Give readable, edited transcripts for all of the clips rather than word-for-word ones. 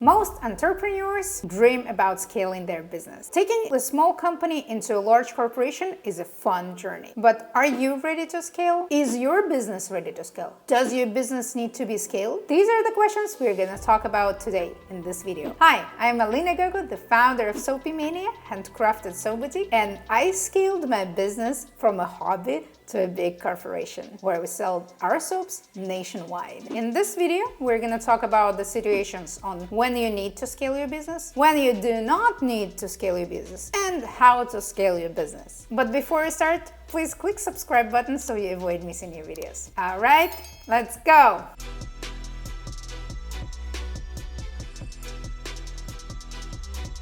Most entrepreneurs dream about scaling their business. Taking a small company into a large corporation is a fun journey. But are you ready to scale? Is your business ready to scale? Does your business need to be scaled? These are the questions we're going to talk about today in this video. Hi, I'm Alena Goso, the founder of Soapy Mania, handcrafted soap boutique, and I scaled my business from a hobby to a big corporation where we sell our soaps nationwide. In this video, we're going to talk about the situations on when you need to scale your business, when you do not need to scale your business, and how to scale your business. But before we start, please click subscribe button so you avoid missing new videos. All right, let's go.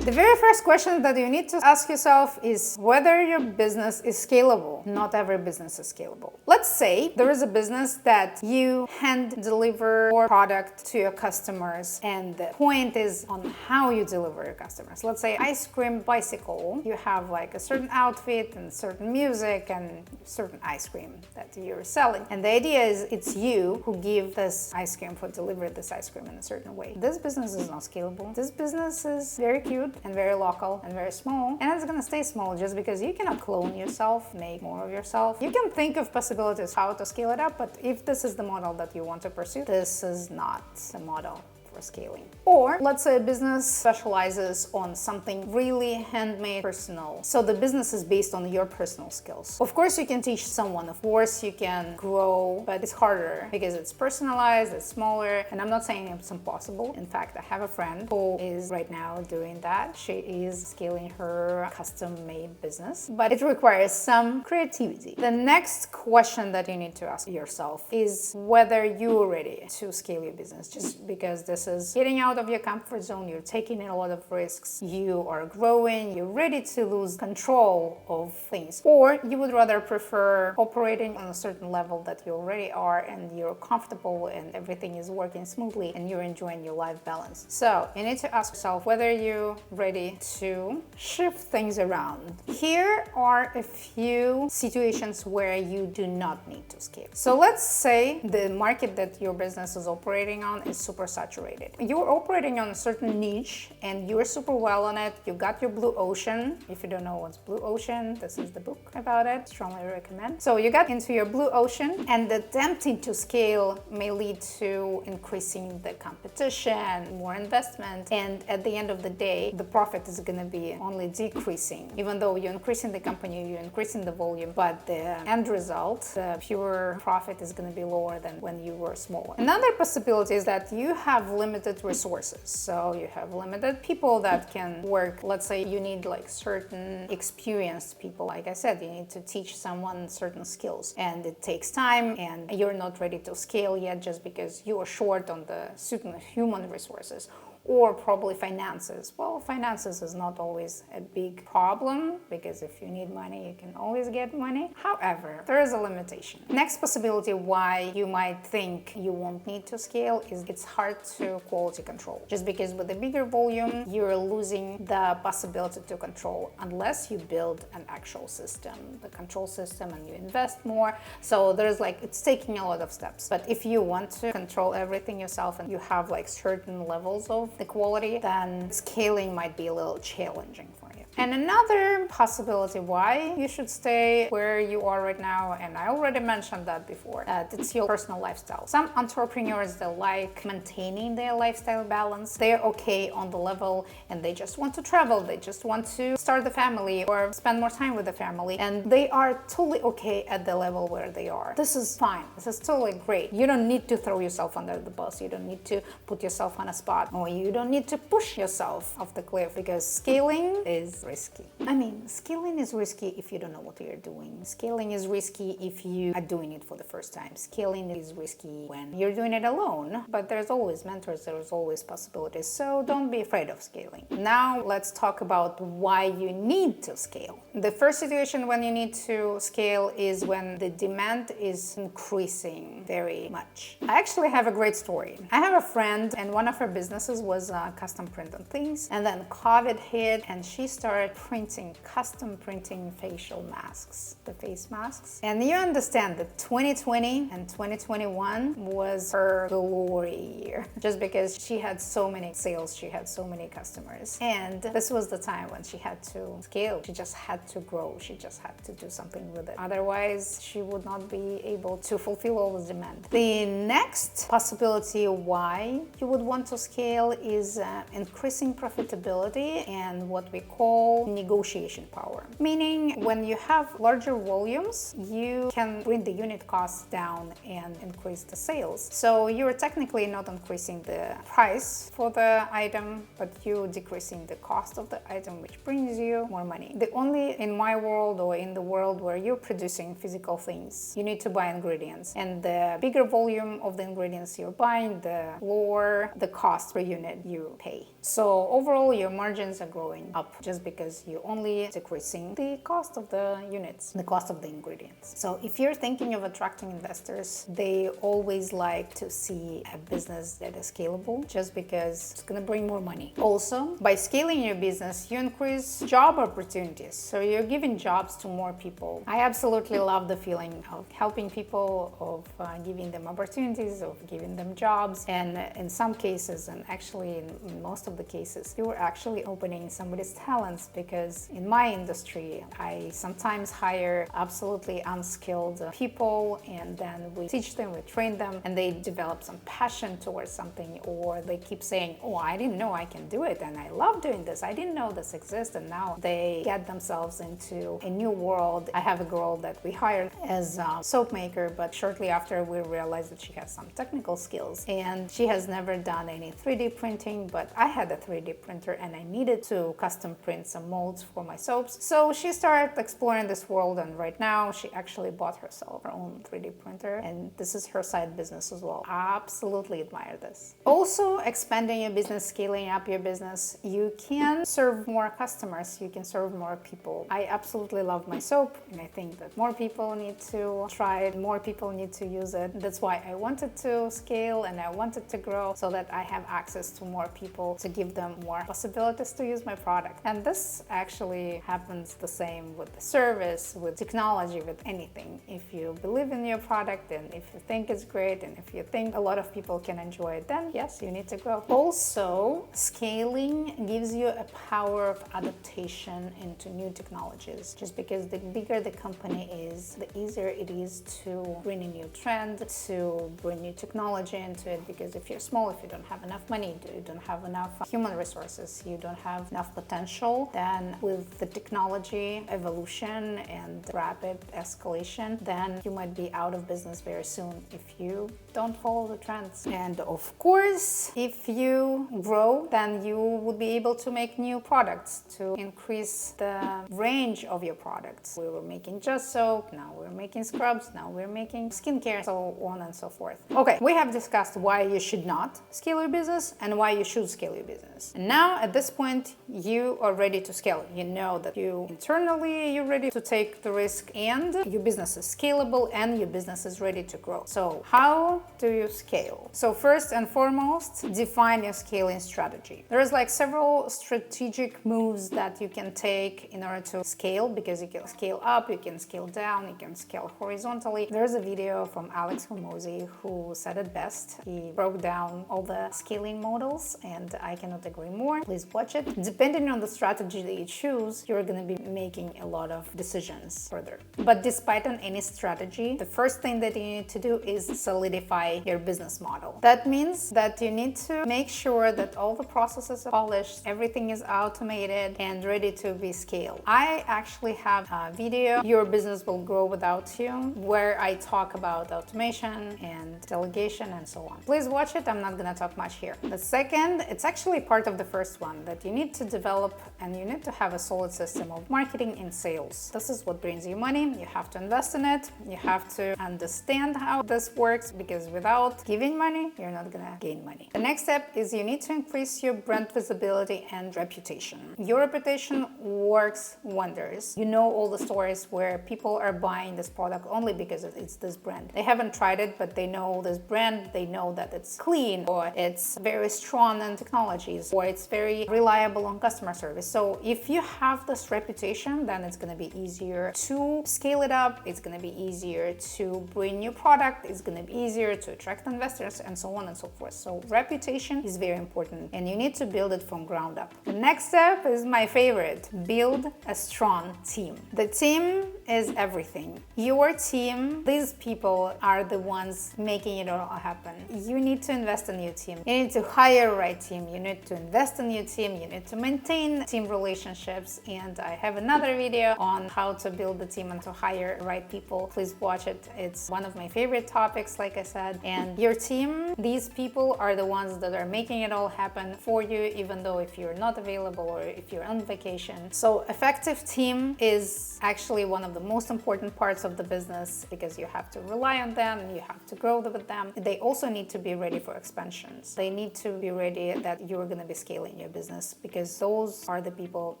The very first question that you need to ask yourself is whether your business is scalable. Not every business is scalable. Let's say there is a business that you hand deliver your product to your customers, and the point is on how you deliver your customers. Let's say ice cream bicycle. You have like a certain outfit and certain music and certain ice cream that you're selling. And the idea is it's you who give this ice cream for deliver this ice cream in a certain way. This business is not scalable. This business is very cute and very local and very small, and it's gonna stay small just because you cannot clone yourself, make more of yourself. You can think of possibilities how to scale it up, but if this is the model that you want to pursue, this is not the model for scaling. Or let's say a business specializes on something really handmade, personal. So the business is based on your personal skills. Of course, you can teach someone. Of course, you can grow, but it's harder because it's personalized, it's smaller, and I'm not saying it's impossible. In fact, I have a friend who is right now doing that. She is scaling her custom-made business, but it requires some creativity. The next question that you need to ask yourself is whether you're ready to scale your business, just because this is getting out of your comfort zone, you're taking in a lot of risks, you are growing, you're ready to lose control of things. Or you would rather prefer operating on a certain level that you already are and you're comfortable and everything is working smoothly and you're enjoying your life balance. So you need to ask yourself whether you're ready to shift things around. Here are a few situations where you do not need to scale. So let's say the market that your business is operating on is super saturated. You're operating on a certain niche and you're super well on it. You got your blue ocean. If you don't know what's blue ocean, this is the book about it. Strongly recommend. So you got into your blue ocean, and attempting to scale may lead to increasing the competition, more investment, and at the end of the day, the profit is going to be only decreasing. Even though you're increasing the company, you're increasing the volume, but the end result, the pure profit is going to be lower than when you were smaller. Another possibility is that you have limited resources. So you have limited people that can work. Let's say you need like certain experienced people. Like I said, you need to teach someone certain skills, and it takes time, and you're not ready to scale yet just because you are short on the certain human resources. Or probably finances. Well, finances is not always a big problem because if you need money, you can always get money. However, there is a limitation. Next possibility why you might think you won't need to scale is it's hard to quality control. Just because with a bigger volume, you're losing the possibility to control unless you build an actual system, the control system, and you invest more. So there's like, it's taking a lot of steps. But if you want to control everything yourself and you have like certain levels of the quality, then scaling might be a little challenging for you. And another possibility why you should stay where you are right now, and I already mentioned that before, that it's your personal lifestyle. Some entrepreneurs, they like maintaining their lifestyle balance. They're okay on the level and they just want to travel. They just want to start the family or spend more time with the family. And they are totally okay at the level where they are. This is fine. This is totally great. You don't need to throw yourself under the bus. You don't need to put yourself on a spot, or you don't need to push yourself off the cliff, because scaling is risky. I mean, scaling is risky if you don't know what you're doing. Scaling is risky if you are doing it for the first time. Scaling is risky when you're doing it alone, but there's always mentors, there's always possibilities. So don't be afraid of scaling. Now let's talk about why you need to scale. The first situation when you need to scale is when the demand is increasing very much. I actually have a great story. I have a friend, and one of her businesses was custom print on things, and then COVID hit and she started started printing, custom printing facial masks, the face masks. And you understand that 2020 and 2021 was her glory year, just because she had so many sales, she had so many customers. And this was the time when she had to scale. She just had to grow. She just had to do something with it. Otherwise, she would not be able to fulfill all the demand. The next possibility why you would want to scale is increasing profitability and what we call negotiation power. Meaning, when you have larger volumes, you can bring the unit costs down and increase the sales. So you're technically not increasing the price for the item, but you're decreasing the cost of the item, which brings you more money. The only in my world or in the world where you're producing physical things, you need to buy ingredients. And the bigger volume of the ingredients you're buying, the lower the cost per unit you pay. So overall, your margins are growing up just because you're only decreasing the cost of the units, the cost of the ingredients. So if you're thinking of attracting investors, they always like to see a business that is scalable just because it's going to bring more money. Also, by scaling your business, you increase job opportunities. So you're giving jobs to more people. I absolutely love the feeling of helping people, of giving them opportunities, of giving them jobs. And in some cases, and actually in most of the cases, you're actually opening somebody's talents, because in my industry, I sometimes hire absolutely unskilled people, and then we teach them, we train them, and they develop some passion towards something, or they keep saying, oh, I didn't know I can do it, and I love doing this. I didn't know this exists, and now they get themselves into a new world. I have a girl that we hired as a soap maker, but shortly after we realized that she has some technical skills, and she has never done any 3D printing, but I had a 3D printer and I needed to custom print some molds for my soaps. So she started exploring this world, and right now she actually bought herself her own 3D printer, and this is her side business as well. I absolutely admire this. Also, expanding your business, scaling up your business, you can serve more customers, you can serve more people. I absolutely love my soap, and I think that more people need to try it, more people need to use it. That's why I wanted to scale and I wanted to grow, so that I have access to more people, to give them more possibilities to use my product. And this actually happens the same with the service, with technology, with anything. If you believe in your product, and if you think it's great, and if you think a lot of people can enjoy it, then yes, you need to grow. Also, scaling gives you a power of adaptation into new technologies, just because the bigger the company is, the easier it is to bring a new trend, to bring new technology into it. Because if you're small, if you don't have enough money, you don't have enough human resources, you don't have enough potential, then with the technology evolution and rapid escalation, then you might be out of business very soon if you don't follow the trends. And of course, if you grow, then you would be able to make new products to increase the range of your products. We were making just soap, now we're making scrubs, now we're making skincare, so on and so forth. Okay, we have discussed why you should not scale your business and why you should scale your business. And now at this point, you are ready to scale. You know that you internally, you're ready to take the risk, and your business is scalable and your business is ready to grow. So how do you scale? So first and foremost, define your scaling strategy. There's like several strategic moves that you can take in order to scale, because you can scale up, you can scale down, you can scale horizontally. There's a video from Alex Hormozy who said it best. He broke down all the scaling models, and I cannot agree more. Please watch it. Depending on the strategy that you choose, you're going to be making a lot of decisions further. But despite on any strategy, the first thing that you need to do is solidify your business model. That means that you need to make sure that all the processes are polished, everything is automated and ready to be scaled. I actually have a video, Your Business Will Grow Without You, where I talk about automation and delegation and so on. Please watch it. I'm not going to talk much here. The second, it's actually part of the first one, that you need to develop and you need to have a solid system of marketing and sales. This is what brings you money. You have to invest in it. You have to understand how this works, because without giving money, you're not going to gain money. The next step is you need to increase your brand visibility and reputation. Your reputation works wonders. You know all the stories where people are buying this product only because it's this brand. They haven't tried it, but they know this brand. They know that it's clean, or it's very strong in technologies, or it's very reliable on customer service. So So if you have this reputation, then it's going to be easier to scale it up. It's going to be easier to bring new product. It's going to be easier to attract investors and so on and so forth. So reputation is very important and you need to build it from ground up. The next step is my favorite. Build a strong team. The team is everything. Your team, these people are the ones making it all happen. You need to invest in your team. You need to hire a right team. You need to invest in your team. You need to maintain team relationships. And I have another video on how to build the team and to hire right people. Please watch it. It's one of my favorite topics, like I said. And your team, these people are the ones that are making it all happen for you, even though if you're not available or if you're on vacation. So effective team is actually one of the most important parts of the business because you have to rely on them, you have to grow with them. They also need to be ready for expansions. They need to be ready that you're going to be scaling your business because those are the people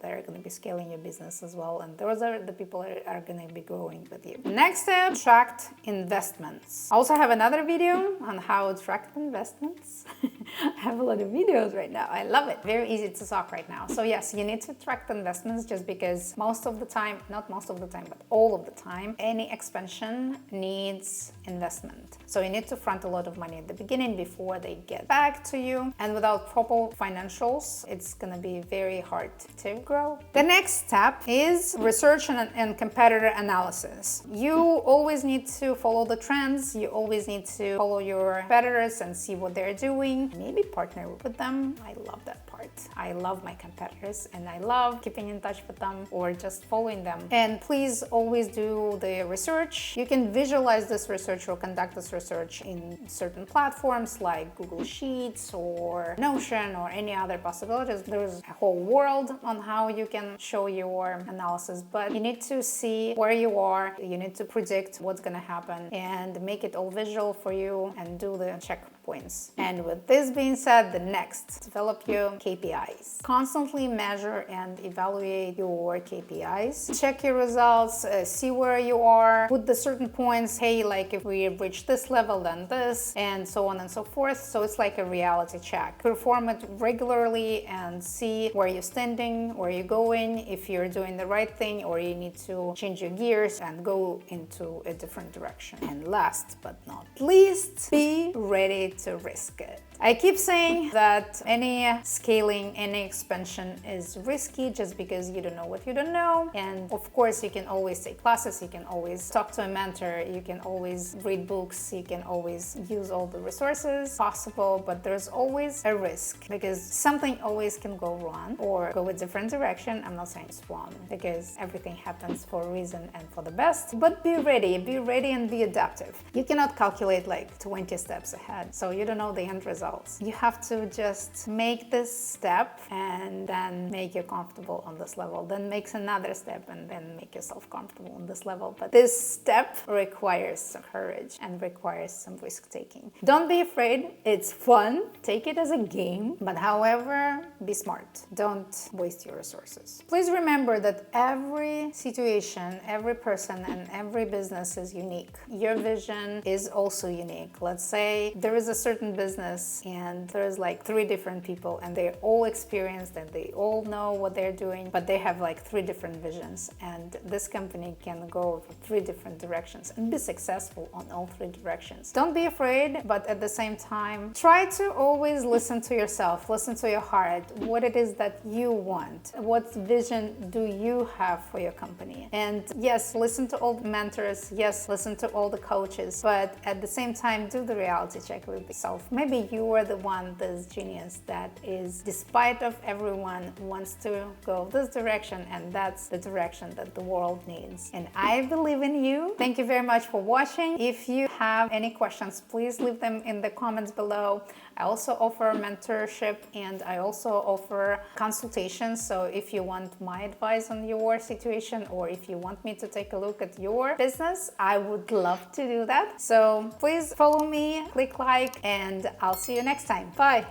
that are going to be scaling your business as well. And those are the people that are going to be growing with you. Next step, attract investments. I also have another video on how to attract investments. I have a lot of videos right now. I love it. Very easy to talk right now. So yes, you need to attract investments just because most of the time, not most of the time, but all of the time, any expansion needs investment. So you need to front a lot of money at the beginning before they get back to you. And without proper financials, it's going to be very hard to grow. The next step is research and competitor analysis. You always need to follow the trends. You always need to follow your competitors and see what they're doing. Maybe partner with them. I love that part. I love my competitors and I love keeping in touch with them or just following them. And please always do the research. You can visualize this research or conduct this research in certain platforms like Google Sheets or Notion or any other possibilities. There's a whole world on how you can show your analysis, but you need to see where you are. You need to predict what's going to happen and make it all visual for you and do the checkpoints. And with this being said, the next, develop your KPIs. Constantly measure and evaluate your KPIs. Check your results, see where you are, put the certain points, hey, like if we reach this level, then this, and so on and so forth. So it's like a reality check. Perform it regularly and see where you're standing, where you're going, if you're doing the right thing, or you need to change your gears and go into a different direction. And last but not least, be ready to risk it. I keep saying that any scaling, any expansion is risky just because you don't know what you don't know. And of course, you can always take classes, you can always talk to a mentor, you can always read books, you can always use all the resources possible, but there's always a risk because something always can go wrong or go a different direction. I'm not saying it's wrong because everything happens for a reason and for the best, but be ready and be adaptive. You cannot calculate like 20 steps ahead, so you don't know the end result. You have to just make this step and then make you comfortable on this level, then make another step and then make yourself comfortable on this level. But this step requires some courage and requires some risk taking. Don't be afraid, it's fun, take it as a game, but however, be smart. Don't waste your resources. Please remember that every situation, every person and every business is unique. Your vision is also unique. Let's say there is a certain business and there's like 3 different people and they're all experienced and they all know what they're doing, but they have like 3 different visions, and this company can go for 3 different directions and be successful on all 3 directions. Don't be afraid, but at the same time, try to always listen to yourself, listen to your heart, what it is that you want, what vision do you have for your company. And yes, listen to all the mentors, yes, listen to all the coaches, but at the same time, do the reality check with yourself. Maybe you are the one, this genius that is, despite of everyone, wants to go this direction, and that's the direction that the world needs. And I believe in you. Thank you very much for watching. If you have any questions, please leave them in the comments below. I also offer mentorship and I also offer consultations. So if you want my advice on your situation or if you want me to take a look at your business, I would love to do that. So please follow me, click like, and I'll see you next time. Bye.